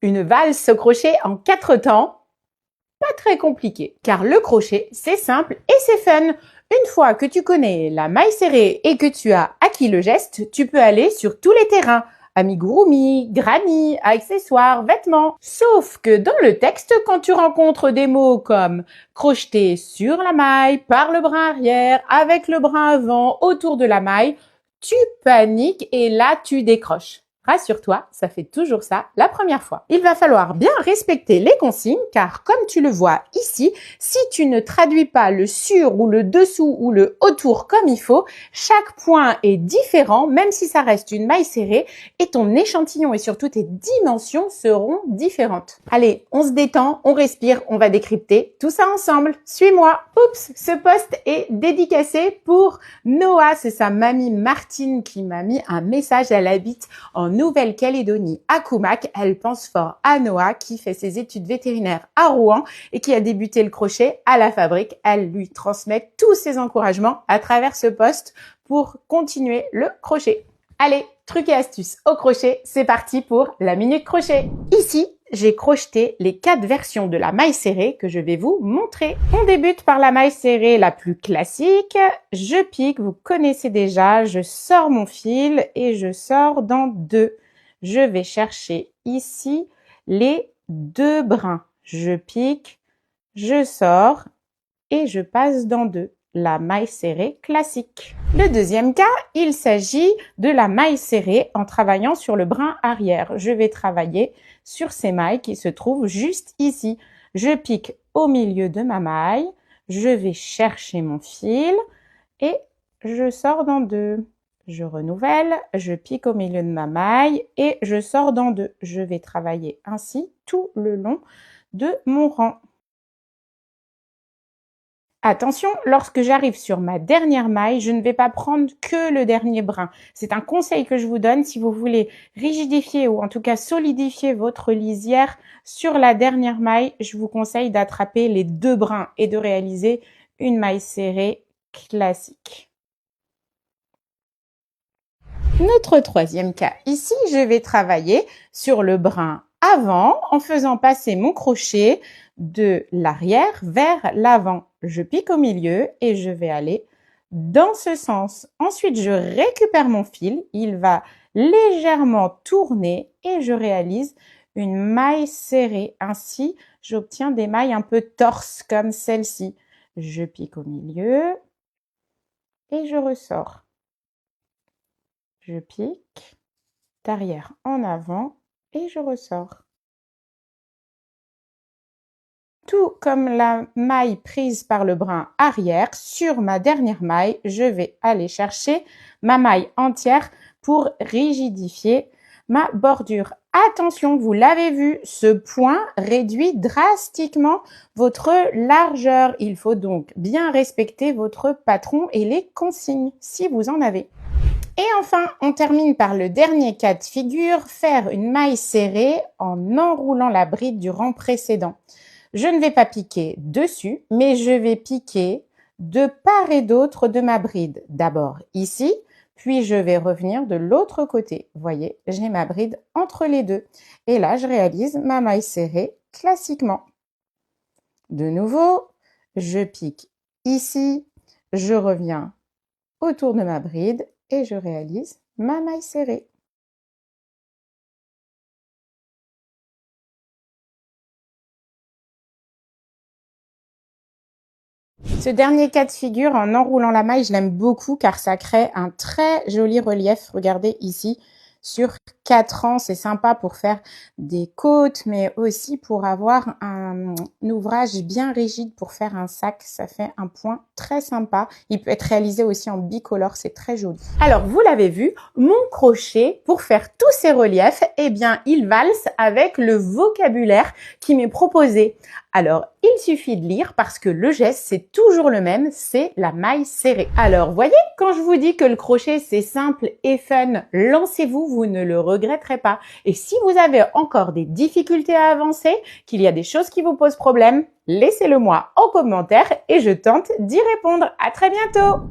Une valse au crochet en 4 temps, pas très compliqué, car le crochet, c'est simple et c'est fun. Une fois que tu connais la maille serrée et que tu as acquis le geste, tu peux aller sur tous les terrains. Amigurumi, granny, accessoires, vêtements. Sauf que dans le texte, quand tu rencontres des mots comme crocheter sur la maille, par le brin arrière, avec le brin avant, autour de la maille, tu paniques et là tu décroches. Rassure-toi, ça fait toujours ça la première fois. Il va falloir bien respecter les consignes car comme tu le vois ici, si tu ne traduis pas le sur ou le dessous ou le autour comme il faut, chaque point est différent même si ça reste une maille serrée et ton échantillon et surtout tes dimensions seront différentes. Allez, on se détend, on respire, on va décrypter tout ça ensemble. Suis-moi. Oups, ce post est dédicacé pour Noah, c'est sa mamie Martine qui m'a mis un message, elle habite en Nouvelle-Calédonie, à Koumak. Elle pense fort à Noah qui fait ses études vétérinaires à Rouen et qui a débuté le crochet à la fabrique. Elle lui transmet tous ses encouragements à travers ce post pour continuer le crochet. Allez, trucs et astuces au crochet, c'est parti pour la minute crochet. Ici, j'ai crocheté les 4 versions de la maille serrée que je vais vous montrer. On débute par la maille serrée la plus classique. Je pique, vous connaissez déjà, je sors mon fil et je sors dans 2. Je vais chercher ici les 2 brins. Je pique, je sors et je passe dans 2. La maille serrée classique. Le deuxième cas, il s'agit de la maille serrée en travaillant sur le brin arrière. Je vais travailler sur ces mailles qui se trouvent juste ici. Je pique au milieu de ma maille, je vais chercher mon fil et je sors dans 2. Je renouvelle, je pique au milieu de ma maille et je sors dans 2. Je vais travailler ainsi tout le long de mon rang. Attention, lorsque j'arrive sur ma dernière maille, je ne vais pas prendre que le dernier brin. C'est un conseil que je vous donne si vous voulez rigidifier ou en tout cas solidifier votre lisière sur la dernière maille. Je vous conseille d'attraper les 2 brins et de réaliser une maille serrée classique. Notre troisième cas ici, je vais travailler sur le brin avant en faisant passer mon crochet de l'arrière vers l'avant. Je pique au milieu et je vais aller dans ce sens. Ensuite, je récupère mon fil, il va légèrement tourner et je réalise une maille serrée. Ainsi, j'obtiens des mailles un peu torses comme celle-ci. Je pique au milieu et je ressors. Je pique d'arrière en avant et je ressors. Tout comme la maille prise par le brin arrière, sur ma dernière maille, je vais aller chercher ma maille entière pour rigidifier ma bordure. Attention, vous l'avez vu, ce point réduit drastiquement votre largeur. Il faut donc bien respecter votre patron et les consignes si vous en avez. Et enfin, on termine par le dernier cas de figure, faire une maille serrée en enroulant la bride du rang précédent. Je ne vais pas piquer dessus, mais je vais piquer de part et d'autre de ma bride. D'abord ici, puis je vais revenir de l'autre côté. Vous voyez, j'ai ma bride entre les 2. Et là, je réalise ma maille serrée classiquement. De nouveau, je pique ici, je reviens autour de ma bride et je réalise ma maille serrée. Ce dernier cas de figure en enroulant la maille, je l'aime beaucoup car ça crée un très joli relief. Regardez ici, sur 4 rangs, c'est sympa pour faire des côtes, mais aussi pour avoir un ouvrage bien rigide pour faire un sac. Ça fait un point très sympa. Il peut être réalisé aussi en bicolore, c'est très joli. Alors, vous l'avez vu, mon crochet, pour faire tous ces reliefs, eh bien, il valse avec le vocabulaire qui m'est proposé. Alors, il suffit de lire parce que le geste, c'est toujours le même, c'est la maille serrée. Alors, voyez, quand je vous dis que le crochet, c'est simple et fun, lancez-vous, vous ne le regretterez pas. Et si vous avez encore des difficultés à avancer, qu'il y a des choses qui vous posent problème, laissez-le moi en commentaire et je tente d'y répondre. À très bientôt!